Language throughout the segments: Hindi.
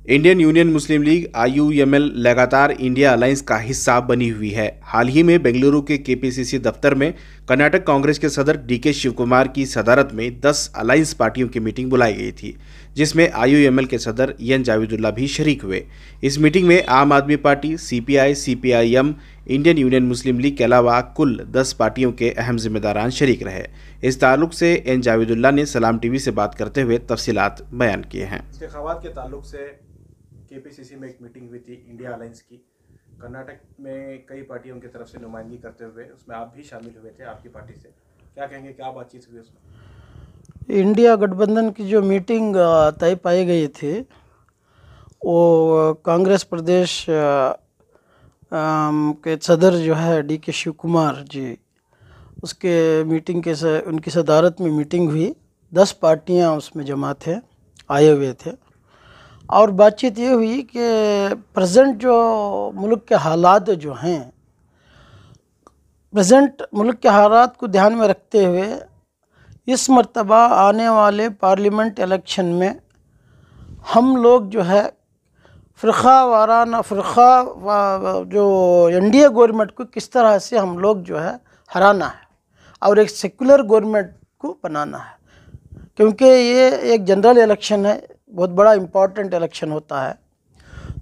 Indian Union Muslim league IUML लगातार इंडिया अलायंस का हिस्सा बनी हुई है। हाल ही में बेंगलुरु के KPCC दफ्तर में कर्नाटक कांग्रेस के सदर DK शिवकुमार की सदारत में 10 अलायंस पार्टियों की मीटिंग बुलाई गई थी, जिसमें IUML के सदर EN जावेदुल्ला भी शरीक हुए। इस मीटिंग में Aam Aadmi Party, CPI, CPIM, Indian Union Muslim League के अलावा कुल 10 पार्टियों के अहम जिम्मेदारान शरीक रहे। इस ताल्लुक से EN जावेदुल्ला ने सलाम TV से बात करते हुए तफसीलात बयान किए हैं। इंतखाबात के ताल्लुक से KPCC में एक मीटिंग हुई थी इंडिया अलायंस की। कर्नाटक में कई पार्टियों की तरफ से नुमाइंदगी करते हुए उसमें आप भी शामिल हुए थे, आपकी पार्टी से। क्या कहेंगे, क्या बातचीत हुई उसमें? इंडिया गठबंधन की जो मीटिंग तय पाई गई थी वो कांग्रेस प्रदेश के सदर जो है DK शिवकुमार जी, उसके मीटिंग के उनकी सदारत में मीटिंग हुई। 10 पार्टियां उसमें जमा थे, आए हुए थे और बातचीत ये हुई कि प्रेजेंट जो मुल्क के हालात जो हैं, प्रेजेंट मुल्क के हालात को ध्यान में रखते हुए इस मर्तबा आने वाले पार्लियामेंट इलेक्शन में हम लोग जो है जो NDA गवर्नमेंट को किस तरह से हम लोग जो है हराना है और एक सेकुलर गवर्नमेंट को बनाना है, क्योंकि ये एक जनरल इलेक्शन है, बहुत बड़ा इम्पोर्टेंट इलेक्शन होता है।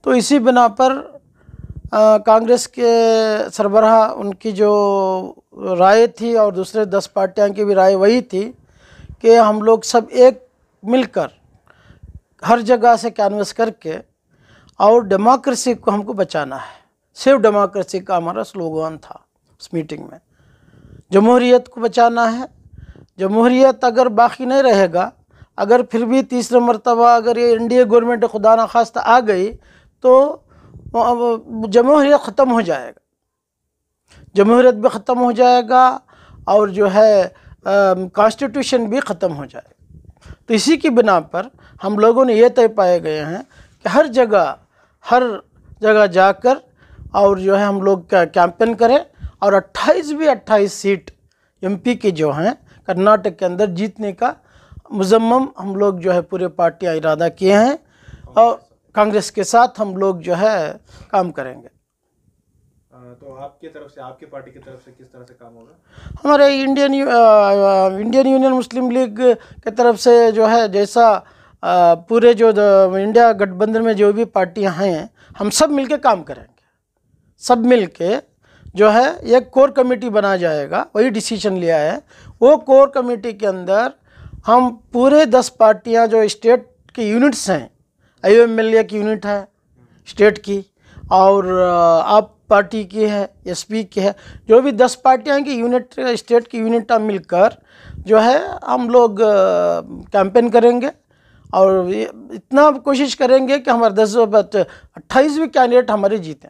तो इसी बिना पर कांग्रेस के सरबराह उनकी जो राय थी और दूसरे 10 पार्टियां की भी राय वही थी कि हम लोग सब एक मिलकर हर जगह से कैनवस करके और डेमोक्रेसी को हमको बचाना है। सेव डेमोक्रेसी का हमारा स्लोगन था उस मीटिंग में। जमहूरियत को बचाना है। जमहूरियत अगर बाकी नहीं रहेगा, अगर फिर भी तीसरा मर्तबा अगर ये NDA गवर्नमेंट खुदा न खास्ता आ गई तो जमहूरियत ख़त्म हो जाएगा, जमहूरियत भी ख़त्म हो जाएगा और जो है कॉन्स्टिट्यूशन भी ख़त्म हो जाएगा। तो इसी की बिना पर हम लोगों ने ये तय पाए गए हैं कि हर जगह जाकर और जो है हम लोग कैंपेन करें और 28 सीट MP की जो हैं कर्नाटक के अंदर जीतने का मुजम्मम हम लोग जो है पूरे पार्टियां इरादा किए हैं और कांग्रेस के साथ हम लोग जो है काम करेंगे। तो आपकी तरफ से, आपकी पार्टी की तरफ से किस तरह से काम होगा? हमारे इंडियन यूनियन मुस्लिम लीग की तरफ से जो है जैसा पूरे जो इंडिया गठबंधन में जो भी पार्टियां हैं हम सब मिलके काम करेंगे। सब मिलके जो है एक कोर कमेटी बना जाएगा, वही डिसीजन लिया है। वो कोर कमेटी के अंदर हम पूरे 10 पार्टियां जो स्टेट की यूनिट्स हैं, IUML की यूनिट है स्टेट की और आप पार्टी की है, SP की है, जो भी 10 पार्टियां की यूनिट स्टेट की यूनिट मिलकर जो है हम लोग कैंपेन करेंगे और इतना कोशिश करेंगे कि हमारे 28 भी कैंडिडेट हमारे जीतें।